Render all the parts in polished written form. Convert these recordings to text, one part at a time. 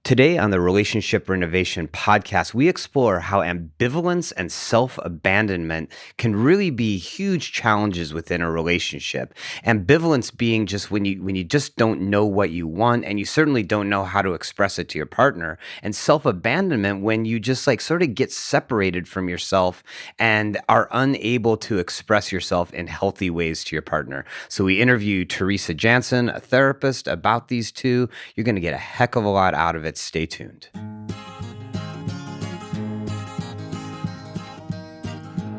Today on the Relationship Renovation podcast, we explore how ambivalence and self-abandonment can really be huge challenges within a relationship. Ambivalence being just when you just don't know what you want, and you certainly don't know how to express it to your partner. And self-abandonment when you just like sort of get separated from yourself and are unable to express yourself in healthy ways to your partner. So we interview Teresa Jansen, a therapist, about these two. You're going to get a heck of a lot out of it. Stay tuned.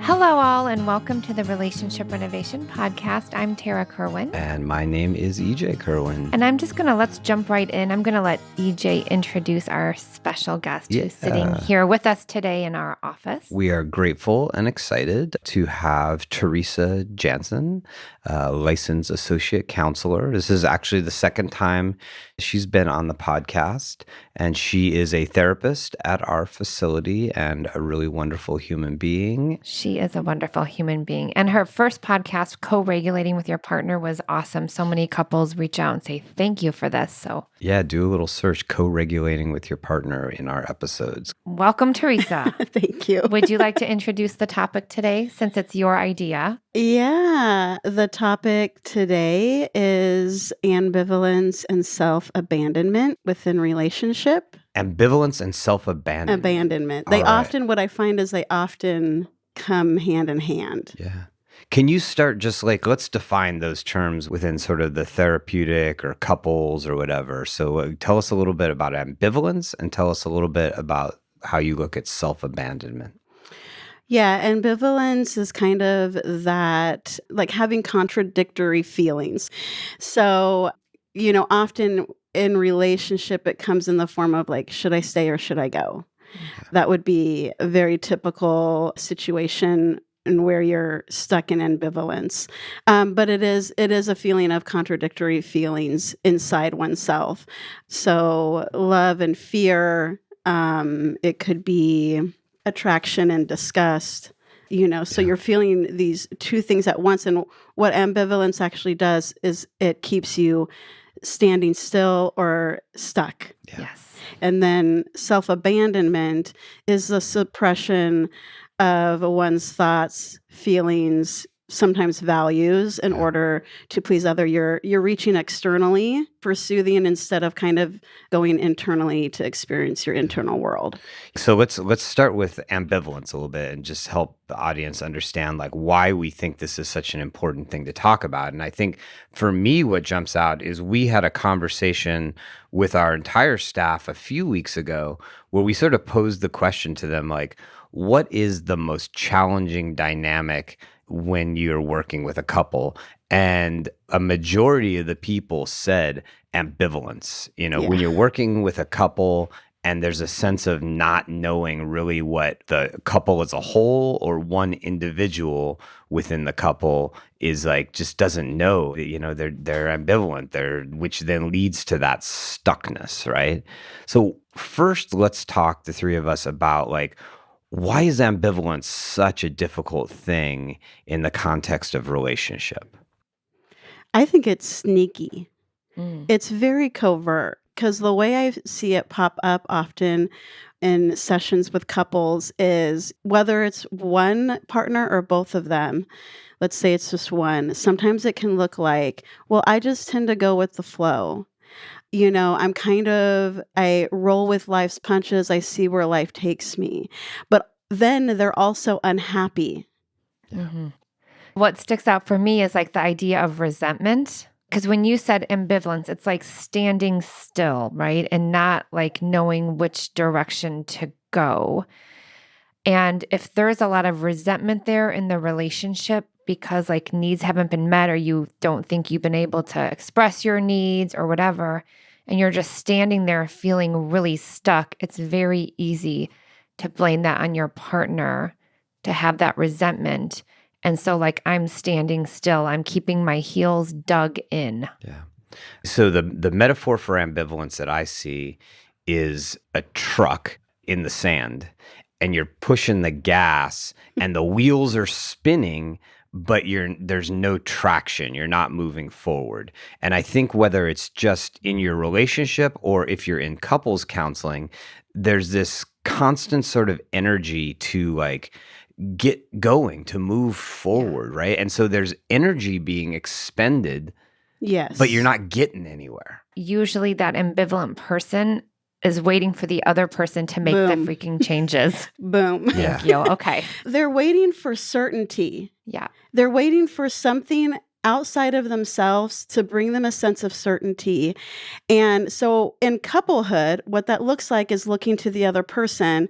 Hello, all, and welcome to the Relationship Renovation podcast. I'm Tara Kerwin. And my name is EJ Kerwin. And let's jump right in. I'm going to let EJ introduce our special guest who's sitting here with us today in our office. We are grateful and excited to have Teresa Jansen, licensed associate counselor. This is actually the second time she's been on the podcast, and she is a therapist at our facility and a really wonderful human being. She is a wonderful human being. And her first podcast, Co-Regulating with Your Partner, was awesome. So many couples reach out and say, thank you for this. So yeah, do a little search, Co-Regulating with Your Partner, in our episodes. Welcome, Teresa. Thank you. Would you like to introduce the topic today, since it's your idea? Yeah, the topic today is ambivalence and self-abandonment within relationship. Ambivalence and self-abandonment. Abandonment. What I find is they often come hand in hand. Yeah. Can you start just like, let's define those terms within sort of the therapeutic or couples or whatever. So tell us a little bit about ambivalence and tell us a little bit about how you look at self-abandonment. Yeah, ambivalence is kind of that, like having contradictory feelings. So, often in relationship, it comes in the form of like, should I stay or should I go? Yeah. That would be a very typical situation and where you're stuck in ambivalence. But it is a feeling of contradictory feelings inside oneself. So love and fear, it could be attraction and disgust, so you're feeling these two things at once. And what ambivalence actually does is it keeps you standing still or stuck. Yeah. Yes. And then self-abandonment is the suppression of one's thoughts, feelings, sometimes values in order to please other. You're reaching externally for soothing instead of kind of going internally to experience your internal world. So let's start with ambivalence a little bit and just help the audience understand like why we think this is such an important thing to talk about. And I think for me, what jumps out is we had a conversation with our entire staff a few weeks ago where we sort of posed the question to them, like, what is the most challenging dynamic when you're working with a couple? And a majority of the people said ambivalence. When you're working with a couple and there's a sense of not knowing really what the couple as a whole or one individual within the couple is like, just doesn't know, they're ambivalent, which then leads to that stuckness, right? So first, let's talk, the three of us, about like, why is ambivalence such a difficult thing in the context of relationship? I think it's sneaky. It's very covert, because the way I see it pop up often in sessions with couples is whether it's one partner or both of them. Let's say it's just one. Sometimes it can look like, well, I just tend to go with the flow. I roll with life's punches. I see where life takes me. But then they're also unhappy. Mm-hmm. What sticks out for me is like the idea of resentment. Because when you said ambivalence, it's like standing still, right? And not like knowing which direction to go. And if there's a lot of resentment there in the relationship because like needs haven't been met or you don't think you've been able to express your needs or whatever, and you're just standing there feeling really stuck, it's very easy to blame that on your partner, to have that resentment. And so like I'm standing still, I'm keeping my heels dug in. Yeah. So the metaphor for ambivalence that I see is a truck in the sand, and you're pushing the gas and the wheels are spinning, but there's no traction. You're not moving forward. And I think whether it's just in your relationship or if you're in couples counseling, there's this constant sort of energy to like get going, to move forward, right? And so there's energy being expended, but you're Yes. not getting anywhere. Usually that ambivalent person is waiting for the other person to make the Boom. freaking changes. Boom. Yeah. Thank you. Okay. They're waiting for certainty. Yeah. They're waiting for something outside of themselves to bring them a sense of certainty. And so in couplehood, what that looks like is looking to the other person.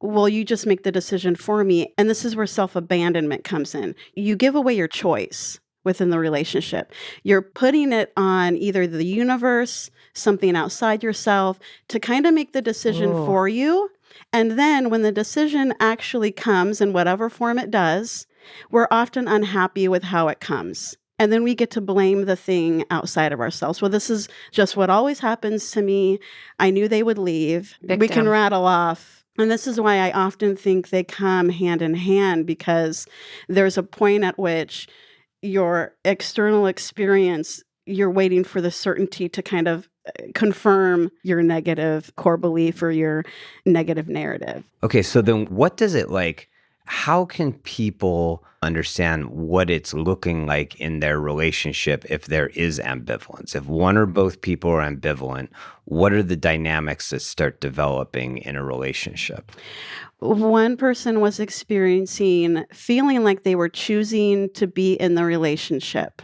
Well, you just make the decision for me. And this is where self-abandonment comes in. You give away your choice within the relationship. You're putting it on either the universe, something outside yourself, to kind of make the decision Ooh. for you. And then when the decision actually comes in whatever form it does, we're often unhappy with how it comes. And then we get to blame the thing outside of ourselves. Well, this is just what always happens to me. I knew they would leave. We can Victim. rattle off. And this is why I often think they come hand in hand, because there's a point at which your external experience, you're waiting for the certainty to kind of confirm your negative core belief or your negative narrative. Okay, so then what does it like? How can people understand what it's looking like in their relationship if there is ambivalence? If one or both people are ambivalent, what are the dynamics that start developing in a relationship? One person was experiencing feeling like they were choosing to be in the relationship.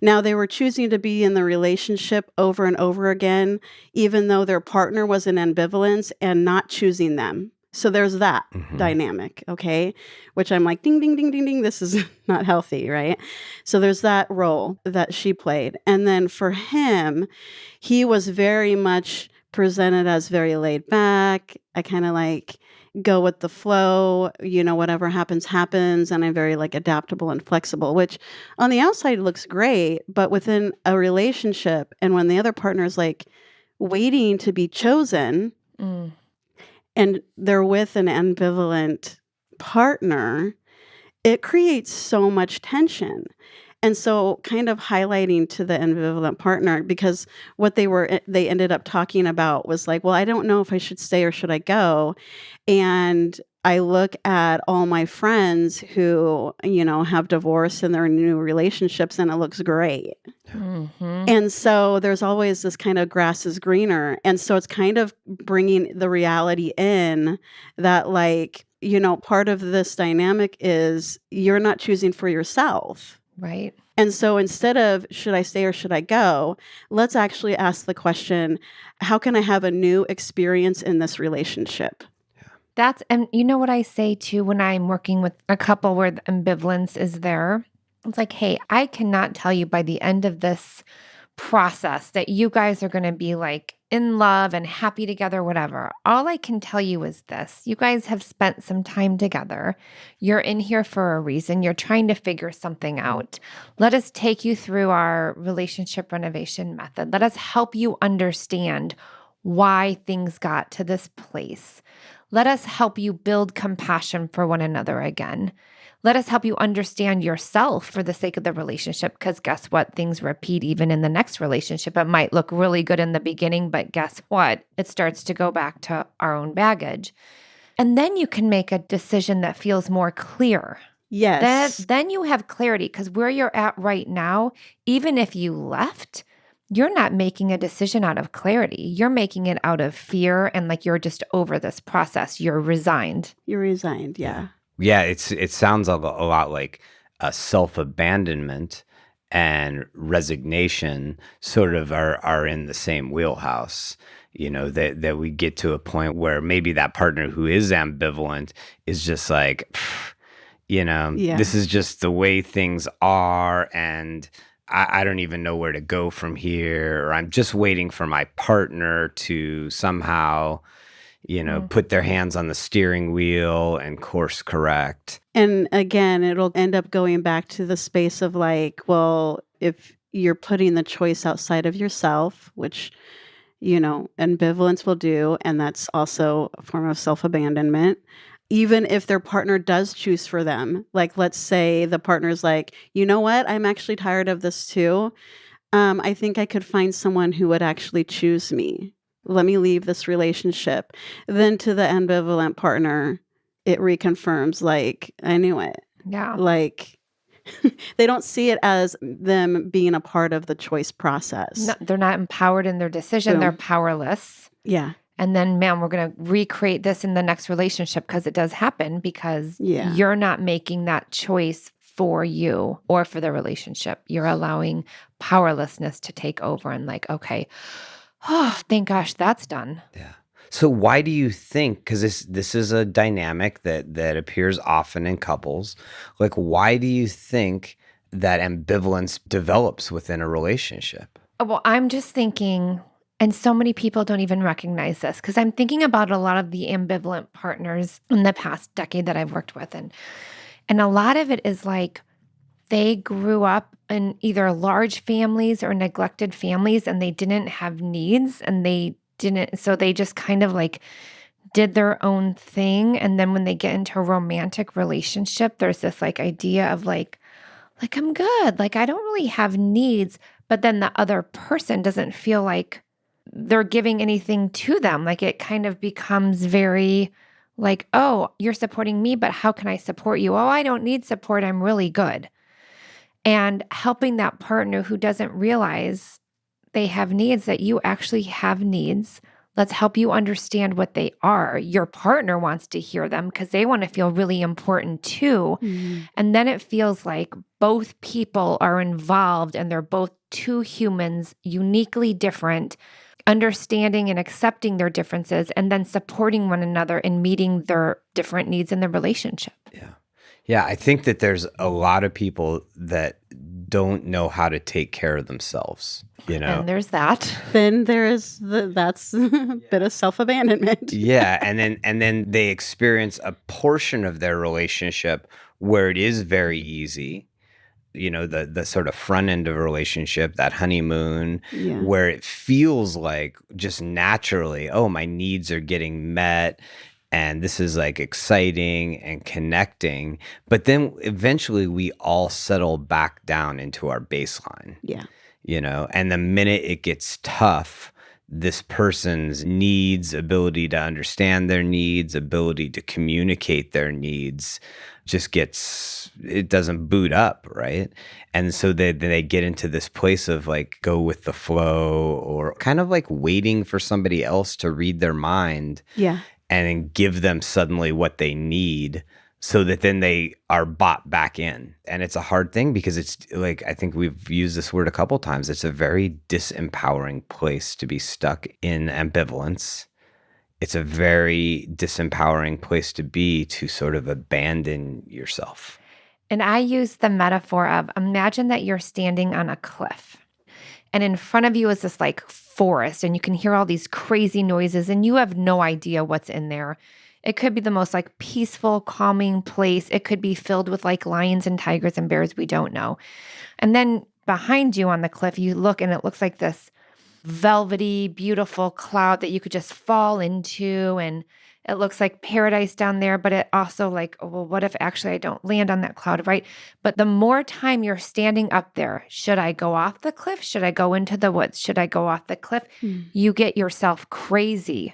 Now, they were choosing to be in the relationship over and over again, even though their partner was in ambivalence and not choosing them. So there's that dynamic, okay? Which I'm like, ding, ding, ding, ding, ding. This is not healthy, right? So there's that role that she played. And then for him, he was very much presented as very laid back. I kind of like go with the flow, whatever happens, happens. And I'm very like adaptable and flexible, which on the outside looks great, but within a relationship and when the other partner is like waiting to be chosen, and they're with an ambivalent partner, it creates so much tension. And so kind of highlighting to the ambivalent partner, because what they ended up talking about was like, well, I don't know if I should stay or should I go. And I look at all my friends who, have divorced in their new relationships and it looks great. And so there's always this kind of grass is greener. And so it's kind of bringing the reality in that like, part of this dynamic is you're not choosing for yourself. Right. And so instead of should I stay or should I go, let's actually ask the question, how can I have a new experience in this relationship? And you know what I say too when I'm working with a couple where the ambivalence is there? It's like, hey, I cannot tell you by the end of this process that you guys are going to be like in love and happy together, whatever. All I can tell you is this. You guys have spent some time together. You're in here for a reason. You're trying to figure something out. Let us take you through our relationship renovation method. Let us help you understand why things got to this place. Let us help you build compassion for one another again. Let us help you understand yourself for the sake of the relationship, because guess what? Things repeat even in the next relationship. It might look really good in the beginning, but guess what? It starts to go back to our own baggage. And then you can make a decision that feels more clear. Yes. Then you have clarity, because where you're at right now, even if you left, you're not making a decision out of clarity. You're making it out of fear and like you're just over this process. You're resigned. You're resigned, yeah. Yeah, it sounds a lot like self-abandonment and resignation sort of are in the same wheelhouse. That we get to a point where maybe that partner who is ambivalent is just like, Yeah. this is just the way things are, and I don't even know where to go from here, or I'm just waiting for my partner to somehow put their hands on the steering wheel and course correct. And again, it'll end up going back to the space of like, well, if you're putting the choice outside of yourself, which, ambivalence will do, and that's also a form of self-abandonment. even if their partner does choose for them. Like, let's say the partner's like, you know what? I'm actually tired of this too. I think I could find someone who would actually choose me. Let me leave this relationship. Then to the ambivalent partner, it reconfirms, like, I knew it. Yeah. Like, they don't see it as them being a part of the choice process. No, they're not empowered in their decision. They're Boom. powerless. Yeah. And then, man, we're going to recreate this in the next relationship because it does happen because Yeah. you're not making that choice for you or for the relationship. You're allowing powerlessness to take over and like, okay, oh, thank gosh, that's done. Yeah. So why do you think, because this is a dynamic that appears often in couples, like why do you think that ambivalence develops within a relationship? Well, I'm just thinking, and so many people don't even recognize this because I'm thinking about a lot of the ambivalent partners in the past decade that I've worked with. And a lot of it is like they grew up in either large families or neglected families and they didn't have needs and so they just kind of like did their own thing. And then when they get into a romantic relationship, there's this like idea of like I'm good. Like I don't really have needs, but then the other person doesn't feel like they're giving anything to them. Like it kind of becomes very like, oh, you're supporting me, but how can I support you? Oh, I don't need support. I'm really good. And helping that partner who doesn't realize they have needs, that you actually have needs. Let's help you understand what they are. Your partner wants to hear them because they want to feel really important too. Mhm. And then it feels like both people are involved and they're both two humans, uniquely different, understanding and accepting their differences and then supporting one another in meeting their different needs in the relationship. Yeah. Yeah, I think that there's a lot of people that don't know how to take care of themselves, you know? And there's that. Then there is that's a bit of self-abandonment. Yeah, and then they experience a portion of their relationship where it is very easy, you know, the sort of front end of a relationship, that honeymoon, Yeah. where it feels like just naturally, oh, my needs are getting met and this is like exciting and connecting. But then eventually we all settle back down into our baseline, Yeah. you know, and the minute it gets tough, this person's needs, ability to understand their needs, ability to communicate their needs it doesn't boot up, right? And so they get into this place of like go with the flow or kind of like waiting for somebody else to read their mind Yeah. and then give them suddenly what they need so that then they are bought back in. And it's a hard thing because it's like, I think we've used this word a couple times. It's a very disempowering place to be stuck in ambivalence. It's a very disempowering place to be to sort of abandon yourself. And I use the metaphor of imagine that you're standing on a cliff and in front of you is this like forest and you can hear all these crazy noises and you have no idea what's in there. It could be the most like peaceful, calming place. It could be filled with like lions and tigers and bears. We don't know. And then behind you on the cliff, you look and it looks like this velvety, beautiful cloud that you could just fall into. And it looks like paradise down there, but it also like, oh, well, what if actually I don't land on that cloud, right? But the more time you're standing up there, should I go off the cliff? Should I go into the woods? Should I go off the cliff? You get yourself crazy.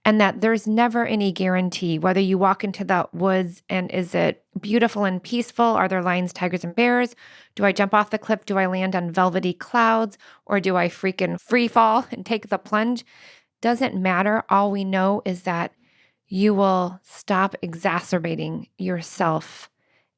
And that there's never any guarantee whether you walk into the woods and is it beautiful and peaceful? Are there lions, tigers, and bears? Do I jump off the cliff? Do I land on velvety clouds? Or do I freaking free fall and take the plunge? Doesn't matter. All we know is that you will stop exacerbating yourself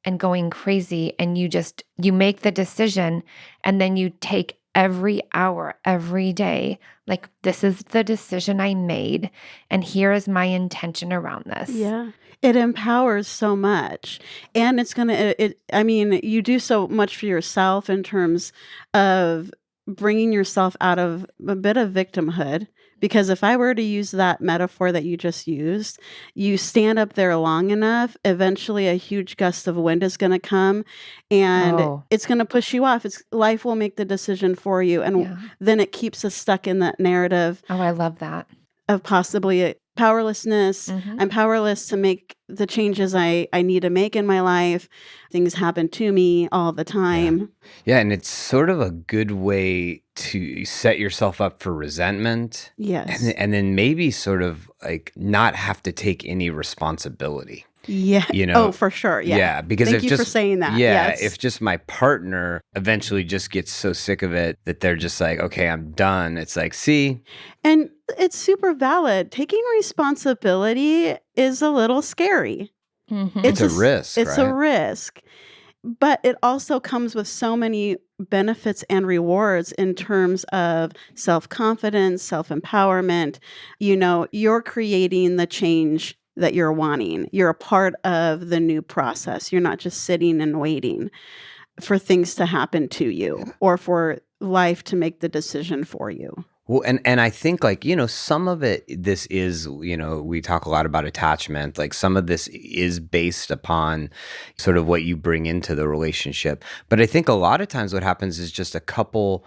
and going crazy. And you make the decision and then you take every hour, every day, like this is the decision I made. And here is my intention around this. Yeah. It empowers so much. And it's going to, I mean, you do so much for yourself in terms of bringing yourself out of a bit of victimhood. Because if I were to use that metaphor that you just used, you stand up there long enough, eventually a huge gust of wind is going to come and it's going to push you off. Life will make the decision for you. And then it keeps us stuck in that narrative. Oh, I love that. Of possibly powerlessness. I'm powerless to make the changes I need to make in my life. Things happen to me all the time. Yeah, and it's sort of a good way to set yourself up for resentment. Yes. And then maybe sort of like not have to take any responsibility. Yeah. You know? Oh, for sure. Yeah. Yeah, because Thank if you just for saying that. yeah, Yes. if just my partner eventually just gets so sick of it that they're just like, okay, I'm done. It's like, see, And it's super valid. Taking responsibility is a little scary. Mhm. it's a risk, It's right? a risk. But it also comes with so many benefits and rewards in terms of self-confidence, self-empowerment. You're creating the change that you're wanting. You're a part of the new process. You're not just sitting and waiting for things to happen to you or for life to make the decision for you. Well, and I think like, some of it, this is, we talk a lot about attachment. Like some of this is based upon sort of what you bring into the relationship. But I think a lot of times what happens is just a couple,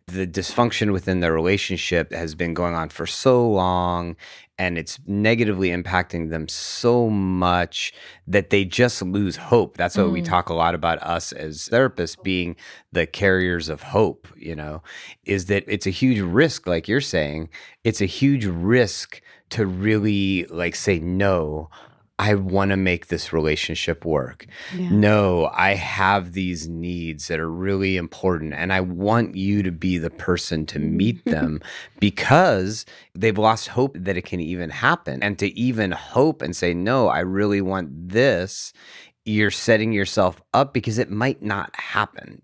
the dysfunction within the relationship has been going on for so long and it's negatively impacting them so much that they just lose hope. That's what we talk a lot about, us as therapists being the carriers of hope, is that it's a huge risk, like you're saying. It's a huge risk to really like say, no, I want to make this relationship work. Yeah. No, I have these needs that are really important and I want you to be the person to meet them because they've lost hope that it can even happen. And to even hope and say, no, I really want this, you're setting yourself up because it might not happen.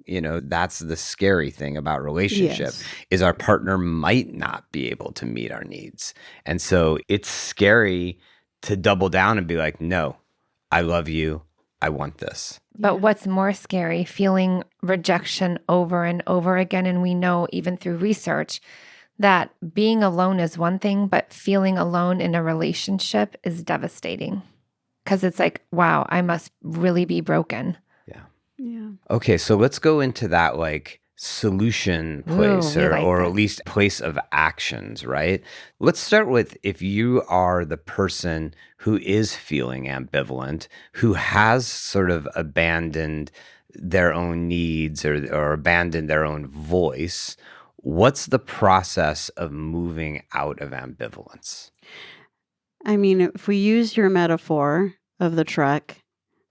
That's the scary thing about relationship is our partner might not be able to meet our needs. And so it's scary to double down and be like, no, I love you. I want this. But what's more scary, feeling rejection over and over again. And we know even through research that being alone is one thing, but feeling alone in a relationship is devastating. Because it's like, wow, I must really be broken. Yeah. Okay, so let's go into that like solution place Ooh, we like or at this. least place of actions, right? Let's start with if you are the person who is feeling ambivalent, who has sort of abandoned their own needs or abandoned their own voice, what's the process of moving out of ambivalence? I mean, if we use your metaphor of the truck,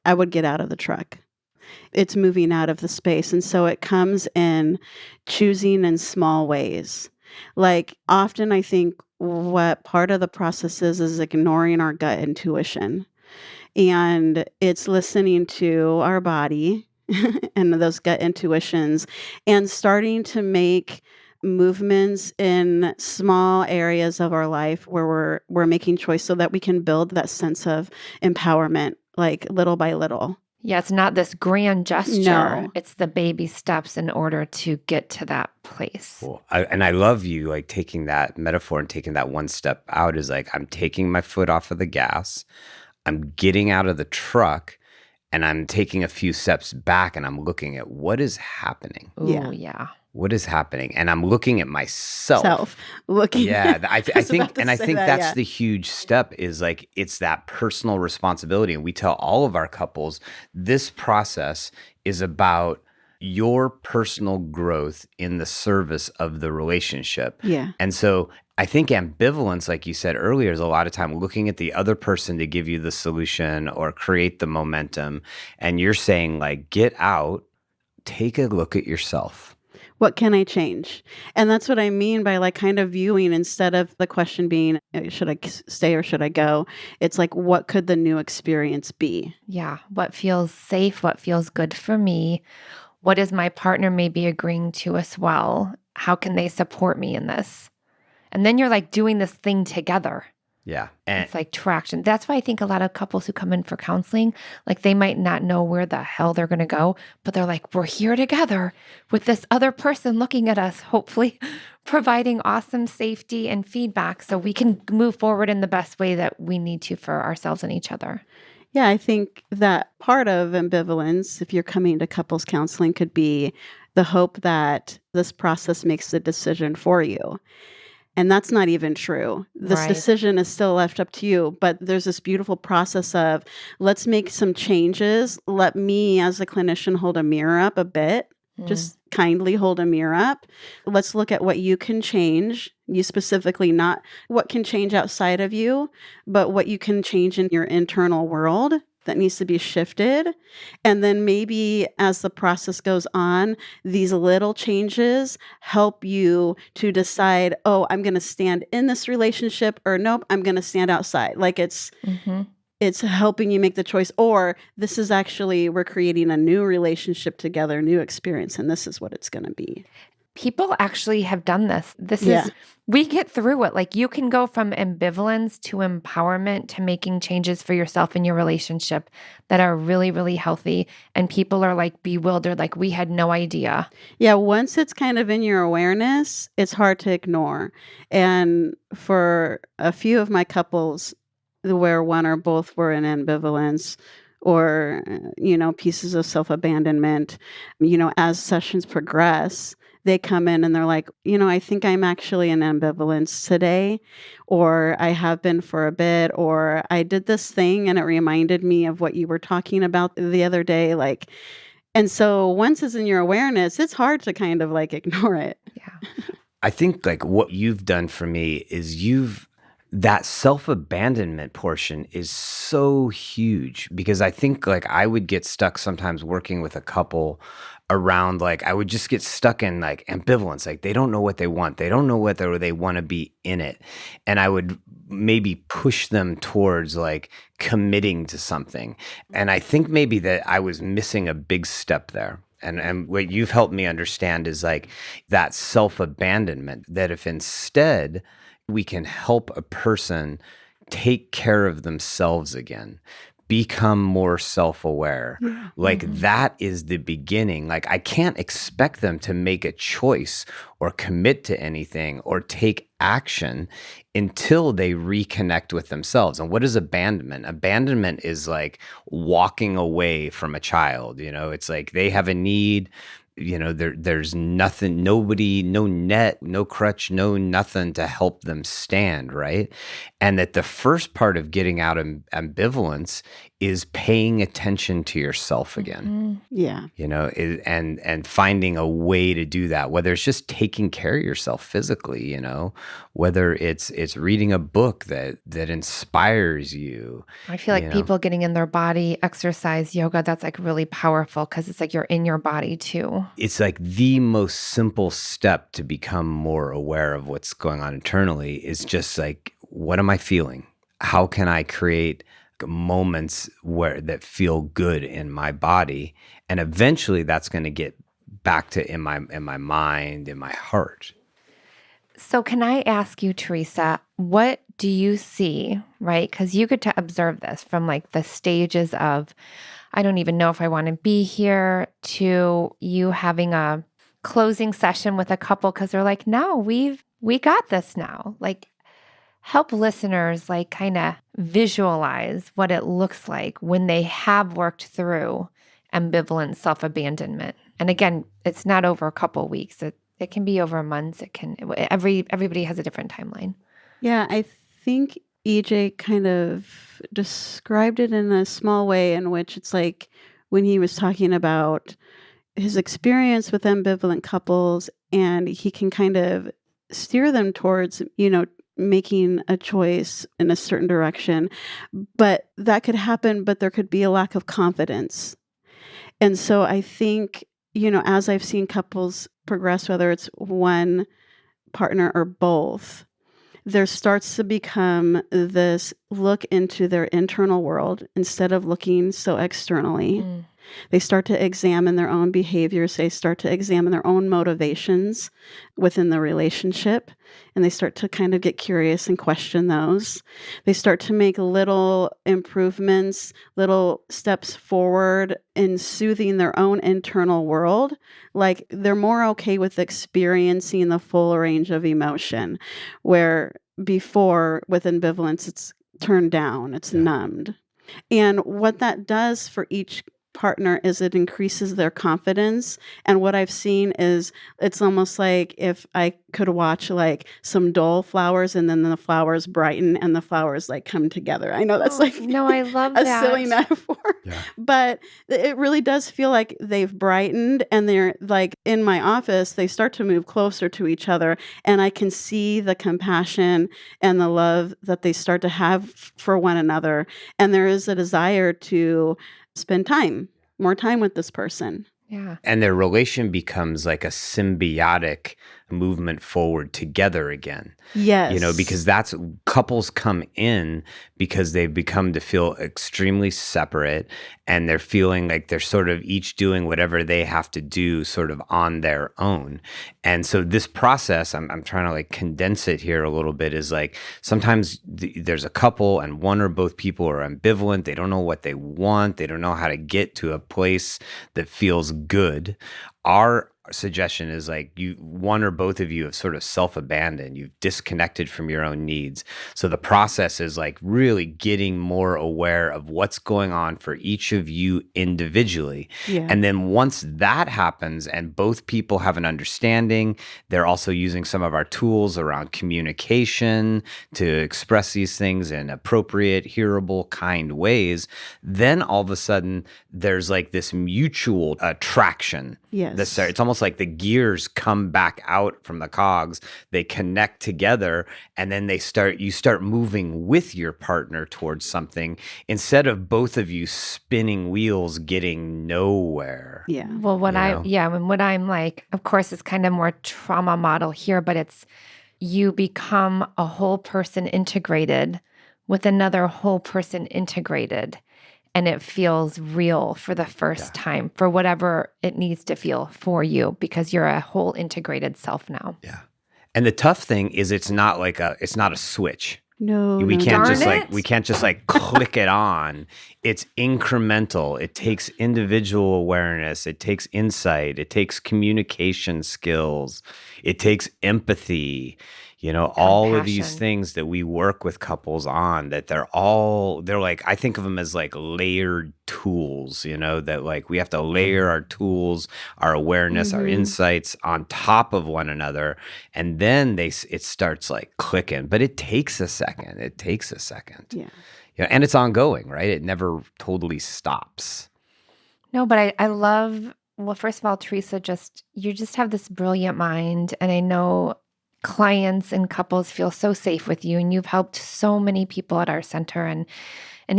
I would get out of the truck. It's moving out of the space. And so it comes in choosing in small ways. Like often I think what part of the process is ignoring our gut intuition. And it's listening to our body and those gut intuitions and starting to make movements in small areas of our life where we're making choice so that we can build that sense of empowerment, like little by little. Yeah, it's not this grand gesture. No. It's the baby steps in order to get to that place. Well, I love you like taking that metaphor and taking that one step out is like, I'm taking my foot off of the gas. I'm getting out of the truck and I'm taking a few steps back and I'm looking at what is happening. Ooh, yeah. What is happening? And I'm looking at myself. Looking. Yeah, I was think, about to and I say think that, that's yeah. the huge step is like, it's that personal responsibility. And we tell all of our couples, this process is about your personal growth in the service of the relationship. Yeah. And so I think ambivalence, like you said earlier, is a lot of time looking at the other person to give you the solution or create the momentum. And you're saying like, get out, take a look at yourself. What can I change? And that's what I mean by like kind of viewing instead of the question being, should I stay or should I go? It's like, what could the new experience be? Yeah. What feels safe? What feels good for me? What is my partner maybe agreeing to as well? How can they support me in this? And then you're like doing this thing together. Yeah. And It's like traction. That's why I think a lot of couples who come in for counseling, like they might not know where the hell they're going to go, but they're like, we're here together with this other person looking at us, hopefully providing awesome safety and feedback so we can move forward in the best way that we need to for ourselves and each other. Yeah, I think that part of ambivalence, if you're coming to couples counseling, could be the hope that this process makes the decision for you. And that's not even true. This Right. decision is still left up to you, but there's this beautiful process of let's make some changes. Let me, as a clinician, hold a mirror up a bit. Just kindly hold a mirror up. Let's look at what you can change. You specifically, not what can change outside of you, but what you can change in your internal world that needs to be shifted. And then maybe as the process goes on, these little changes help you to decide, oh, I'm going to stand in this relationship, or nope, I'm going to stand outside. Like it's helping you make the choice, or this is actually, we're creating a new relationship together, new experience, and this is what it's going to be. People actually have done this. Yeah. We get through it. Like you can go from ambivalence to empowerment to making changes for yourself in your relationship that are really, really healthy. And people are like bewildered, like we had no idea. Yeah, once it's kind of in your awareness, it's hard to ignore. And for a few of my couples where one or both were in ambivalence or, pieces of self-abandonment, as sessions progress, they come in and they're like, I think I'm actually in ambivalence today, or I have been for a bit, or I did this thing and it reminded me of what you were talking about the other day. Like, and so once it's in your awareness, it's hard to kind of like ignore it. Yeah. I think like what you've done for me is that self-abandonment portion is so huge, because I think like I would get stuck sometimes working with a couple around, like I would just get stuck in like ambivalence. Like they don't know what they want. They don't know whether they want to be in it. And I would maybe push them towards like committing to something. And I think maybe that I was missing a big step there. And what you've helped me understand is like that self-abandonment, that if instead we can help a person take care of themselves again, become more self-aware. Like that is the beginning. Like I can't expect them to make a choice or commit to anything or take action until they reconnect with themselves. And what is abandonment? Abandonment is like walking away from a child. It's like they have a need. There's nothing, nobody, no net, no crutch, no nothing to help them stand, right? And that the first part of getting out of ambivalence is paying attention to yourself again. Yeah. And finding a way to do that, whether it's just taking care of yourself physically, whether it's reading a book that inspires you. I feel like people getting in their body, exercise, yoga, that's like really powerful because it's like you're in your body too. It's like the most simple step to become more aware of what's going on internally is just like, what am I feeling? How can I create moments that feel good in my body? And eventually that's going to get back to in my mind, in my heart. So can I ask you, Teresa, what do you see, right? Because you get to observe this from like the stages of, I don't even know if I want to be here, to you having a closing session with a couple because they're like, no, we got this now. Like help listeners like kind of visualize what it looks like when they have worked through ambivalent self-abandonment. And again, it's not over a couple of weeks. It can be over months. Everybody has a different timeline. Yeah, I think EJ kind of described it in a small way in which it's like when he was talking about his experience with ambivalent couples, and he can kind of steer them towards, making a choice in a certain direction. But that could happen, but there could be a lack of confidence. And so I think, as I've seen couples progress, whether it's one partner or both, there starts to become this look into their internal world instead of looking so externally. They start to examine their own behaviors. They start to examine their own motivations within the relationship, and they start to kind of get curious and question those. They start to make little improvements, little steps forward in soothing their own internal world. Like they're more okay with experiencing the full range of emotion, where before with ambivalence, it's turned down, it's numbed. And what that does for each partner is it increases their confidence. And what I've seen is it's almost like if I could watch like some dull flowers and then the flowers brighten and the flowers like come together. I know that's Oh, like no, I love a that. silly metaphor, Yeah. but it really does feel like they've brightened, and they're like in my office, they start to move closer to each other, and I can see the compassion and the love that they start to have for one another. And there is a desire to spend more time with this person. Yeah. And their relation becomes like a symbiotic movement forward together again. Yes. Because that's couples come in because they've become to feel extremely separate, and they're feeling like they're sort of each doing whatever they have to do sort of on their own. And so this process, I'm trying to like condense it here a little bit, is like sometimes there's a couple and one or both people are ambivalent. They don't know what they want. They don't know how to get to a place that feels good. Our suggestion is like one or both of you have sort of self-abandoned. You've disconnected from your own needs. So the process is like really getting more aware of what's going on for each of you individually. Yeah. And then once that happens and both people have an understanding, they're also using some of our tools around communication to express these things in appropriate, hearable, kind ways. Then all of a sudden there's like this mutual attraction. Yes. It's almost like the gears come back out from the cogs. They connect together, and then you start moving with your partner towards something instead of both of you spinning wheels getting nowhere. Yeah. Well, what I'm like, of course, it's kind of more trauma model here, but it's you become a whole person integrated with another whole person integrated. And it feels real for the first time for whatever it needs to feel for you, because you're a whole integrated self now. Yeah. And the tough thing is it's not a switch. No, We can't Darn just it. we can't just like click it on. It's incremental. It takes individual awareness. It takes insight. It takes communication skills. It takes empathy. All of these Compassion. things that we work with couples on, that they're like, I think of them as like layered tools, that like we have to layer our tools, our awareness, our insights on top of one another. And then it starts like clicking, but it takes a second. Yeah. And it's ongoing, right? It never totally stops. No, but I love, well, first of all, Teresa, you just have this brilliant mind. And I know clients and couples feel so safe with you, and you've helped so many people at our center and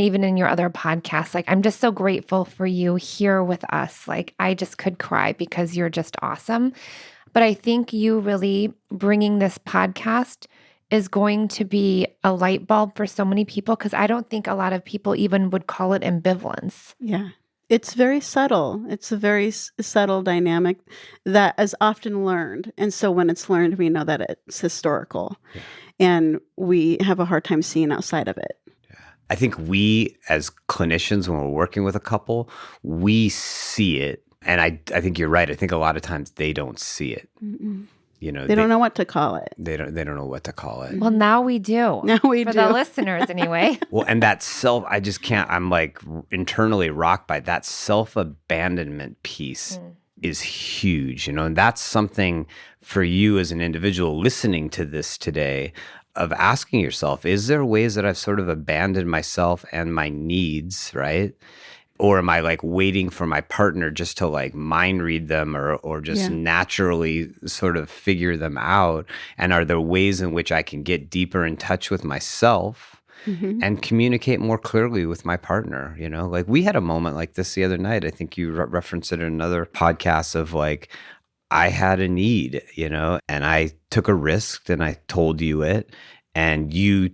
even in your other podcasts. Like, I'm just so grateful for you here with us. Like, I just could cry because you're just awesome. But I think you really bringing this podcast is going to be a light bulb for so many people, because I don't think a lot of people even would call it ambivalence. Yeah. It's very subtle. It's a very subtle dynamic that is often learned. And so when it's learned, we know that it's historical. Yeah. And we have a hard time seeing outside of it. I think we as clinicians, when we're working with a couple, we see it. And I think you're right. I think a lot of times they don't see it. Mm-mm. They don't know what to call it. They don't know what to call it. Well, now we do. Now we for do. the listeners, anyway. Well, and that I just can't, I'm like internally rocked by that self-abandonment piece is huge, and that's something for you as an individual listening to this today, of asking yourself, is there ways that I've sort of abandoned myself and my needs, right? Or am I like waiting for my partner just to like mind read them or just naturally sort of figure them out? And are there ways in which I can get deeper in touch with myself and communicate more clearly with my partner? Like we had a moment like this the other night. I think you referenced it in another podcast of like, I had a need, and I took a risk and I told you it, and you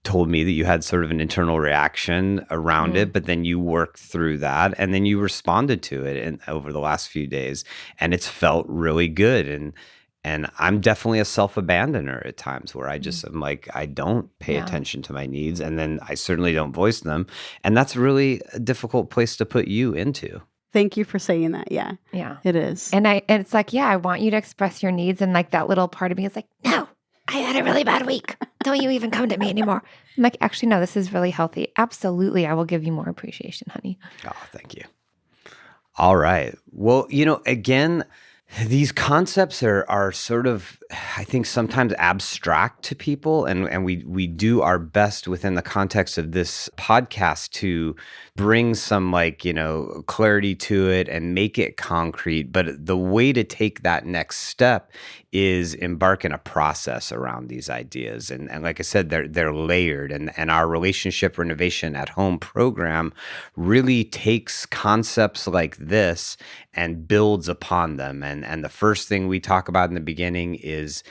told me that you had sort of an internal reaction around it, but then you worked through that and then you responded to it over the last few days, and it's felt really good. And I'm definitely a self-abandoner at times where I just am like, I don't pay attention to my needs, and then I certainly don't voice them. And that's really a difficult place to put you into. Thank you for saying that. Yeah. Yeah. It is. And it's like, I want you to express your needs. And like that little part of me is like, no, I had a really bad week. Don't you even come to me anymore. I'm like, actually, no, this is really healthy. Absolutely. I will give you more appreciation, honey. Oh, thank you. All right. Well, again, these concepts are sort of, I think, sometimes abstract to people, and we do our best within the context of this podcast to bring some clarity to it and make it concrete. But the way to take that next step is embark in a process around these ideas. And like I said, they're layered, and our relationship renovation at home program really takes concepts like this and builds upon them. And the first thing we talk about in the beginning is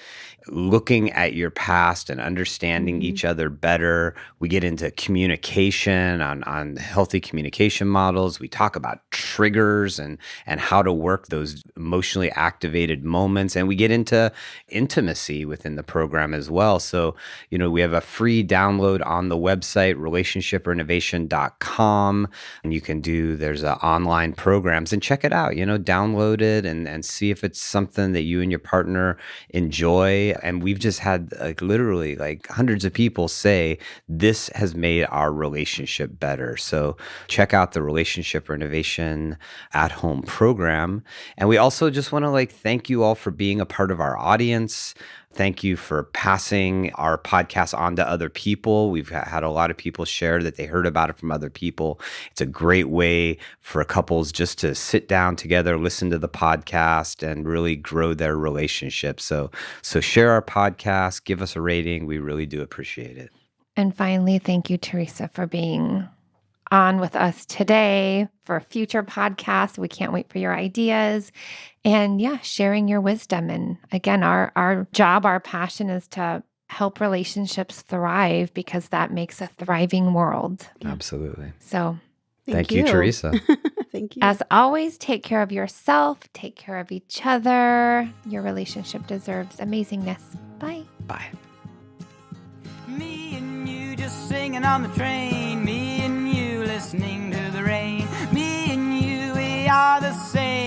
looking at your past and understanding each other better. We get into communication on healthy communication models. We talk about triggers and how to work those emotionally activated moments. And we get into intimacy within the program as well. So, we have a free download on the website, relationshiprenovation.com. And you can there's online programs, and check it out, download it and see if it's something that you and your partner enjoy. And we've just had literally hundreds of people say this has made our relationship better. So check out the Relationship Renovation at Home program. And we also just want to thank you all for being a part of our audience. Thank you for passing our podcast on to other people. We've had a lot of people share that they heard about it from other people. It's a great way for couples just to sit down together, listen to the podcast, and really grow their relationship. So share our podcast, give us a rating. We really do appreciate it. And finally, thank you, Teresa, for being on with us today for future podcasts. We can't wait for your ideas and sharing your wisdom. And again, our job, our passion is to help relationships thrive, because that makes a thriving world. Absolutely. So thank you, Teresa. Thank you. As always, take care of yourself, take care of each other. Your relationship deserves amazingness. Bye. Bye. Me and you just singing on the train. Me and you listening to the rain. Me and you, we are the same.